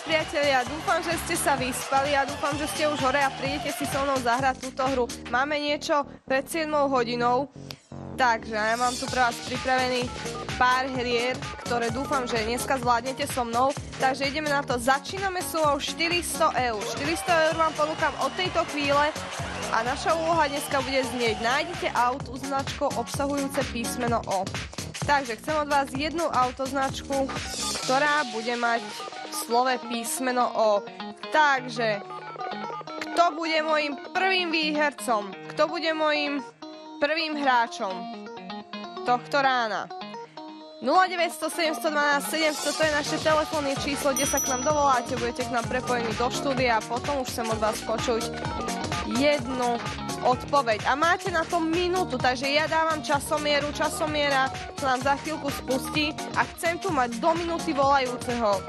priatelia, dúfam, že ste sa vyspali a dúfam, že ste už hore a prídete si so mnou zahrať túto hru. Máme niečo pred 7 hodinou, takže ja mám tu pre vás pripravený pár hier, ktoré dúfam, že dneska zvládnete so mnou. Takže ideme na to. Začíname sumou 400 eur. 400 eur vám ponúkam od tejto chvíle a naša úloha dneska bude znieť. Nájdete auto značkou obsahujúce písmeno O. Takže chcem od vás jednu autoznačku, ktorá bude mať v slove písmeno O. Takže, kto bude môjim prvým výhercom? Kto bude môjim prvým hráčom tohto rána? 0900 712 700, to je naše telefónne číslo, kde sa k nám dovoláte, budete k nám prepojení do štúdia a potom už chcem od vás počuť jednu odpoveď. A máte na to minútu, takže ja dávam časomieru, časomiera sa nám za chvíľku spustí a chcem tu mať do minúty volajúceho.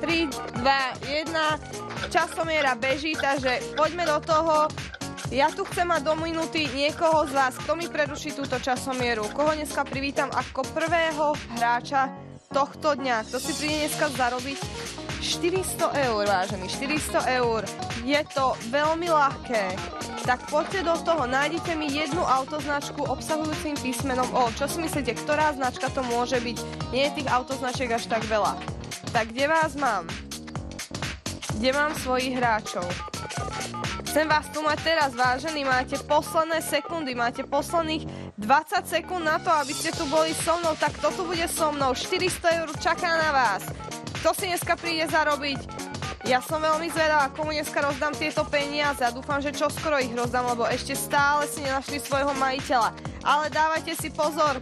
3, 2, 1, časomiera beží, takže poďme do toho. Ja tu chcem mať do minúty niekoho z vás, kto mi preruší túto časomieru. Koho dneska privítam ako prvého hráča tohto dňa. Kto si príde dneska zarobiť 400 eur, vážený, 400 eur. Je to veľmi ľahké. Tak poďte do toho, nájdete mi jednu autoznačku obsahujúcim písmenom O. Čo si myslíte, ktorá značka to môže byť? Nie je tých autoznačiek až tak veľa. Tak kde vás mám? Kde mám svojich hráčov? Chcem vás tu mať teraz, vážení, máte posledné sekundy, máte posledných 20 sekúnd na to, aby ste tu boli so mnou, tak kto tu bude so mnou? 400 eur čaká na vás. Kto si dneska príde zarobiť? Ja som veľmi zvedavá, komu dneska rozdám tieto peniaze a dúfam, že čoskoro ich rozdám, lebo ešte stále si nenašli svojho majiteľa. Ale dávajte si pozor,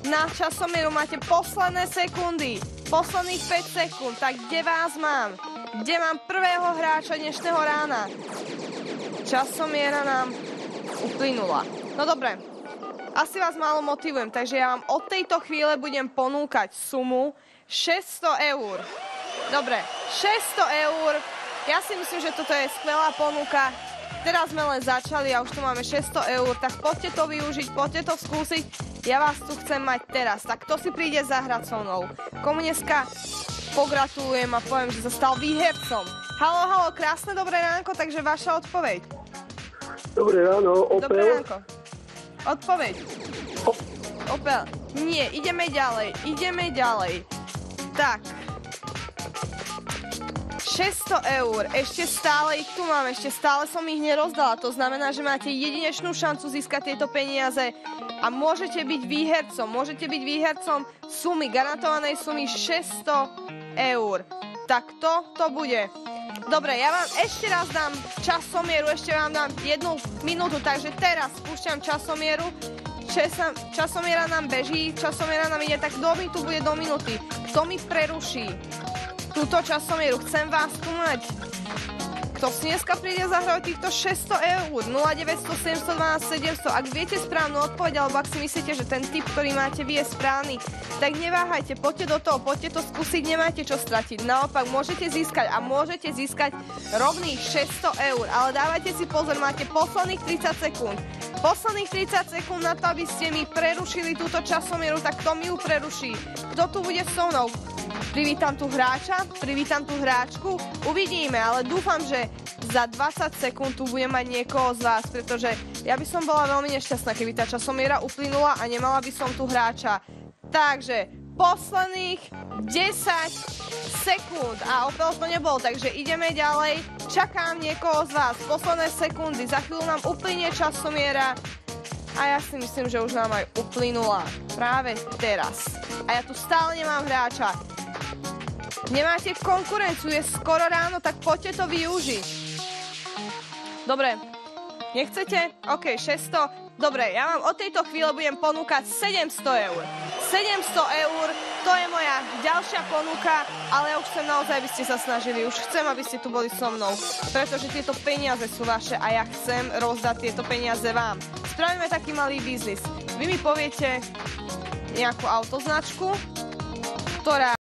na časomieru máte posledné sekundy, posledných 5 sekúnd, tak kde vás mám? Kde mám prvého hráča dnešného rána? Časomiera nám uplynula. No dobre, asi vás málo motivujem, takže ja vám od tejto chvíle budem ponúkať sumu 600 eur. Dobre, 600 eur. Ja si myslím, že toto je skvelá ponuka. Teraz sme len začali a už tu máme 600 eur, tak poďte to využiť, poďte to skúsiť. Ja vás tu chcem mať teraz. Tak kto si príde zahrať so mnou? Komu dneska pogratulujem a poviem, že sa stal výhercom. Haló, haló, krásne dobré ránko, takže vaša odpoveď. Dobré ráno, Opel. Dobré ránko. Odpoveď. Opel. Nie, ideme ďalej, ideme ďalej. Tak. 600 eur, ešte stále ich tu mám, ešte stále som ich nerozdala. To znamená, že máte jedinečnú šancu získať tieto peniaze a môžete byť výhercom sumy, garantovanej sumy 600 eur. Tak to bude. Dobre, ja vám ešte raz dám časomieru, ešte vám dám 1 minútu, takže teraz spúšťam časomieru. Časomiera nám beží, časomiera nám ide, tak kto mi tu bude do minúty? Kto mi preruší túto časomieru? Chcem vás tu mať. Kto si dneska príde zahrať týchto 600 eur? 0900 712 700. Ak viete správnu odpoveď, alebo ak si myslíte, že ten tip, ktorý máte vy, je správny, tak neváhajte, poďte do toho, poďte to skúsiť, nemáte čo stratiť. Naopak, môžete získať rovných 600 eur. Ale dávajte si pozor, máte posledných 30 sekúnd. Posledných 30 sekúnd na to, aby ste mi prerušili túto časomieru, tak kto mi ju preruší? Kto tu bude so mnou? Privítam tu hráča, privítam tu hráčku, uvidíme, ale dúfam, že za 20 sekúnd tu budem mať niekoho z vás, pretože ja by som bola veľmi nešťastná, keby tá časomiera uplynula a nemala by som tu hráča. Takže posledných 10 sekúnd a Opel to nebol, takže ideme ďalej, čakám niekoho z vás, posledné sekundy, za chvíľu nám uplynie časomiera a ja si myslím, že už nám aj uplynula práve teraz. A ja tu stále nemám hráča. Nemáte konkurenciu, je skoro ráno, tak poďte to využiť. Dobre, nechcete? OK, 600. Dobre, ja vám od tejto chvíle budem ponúkať 700 eur. 700 eur, to je moja ďalšia ponuka, ale ja už chcem naozaj, aby ste sa snažili. Už chcem, aby ste tu boli so mnou, pretože tieto peniaze sú vaše a ja chcem rozdať tieto peniaze vám. Spravíme taký malý biznis. Vy mi poviete nejakú autoznačku, ktorá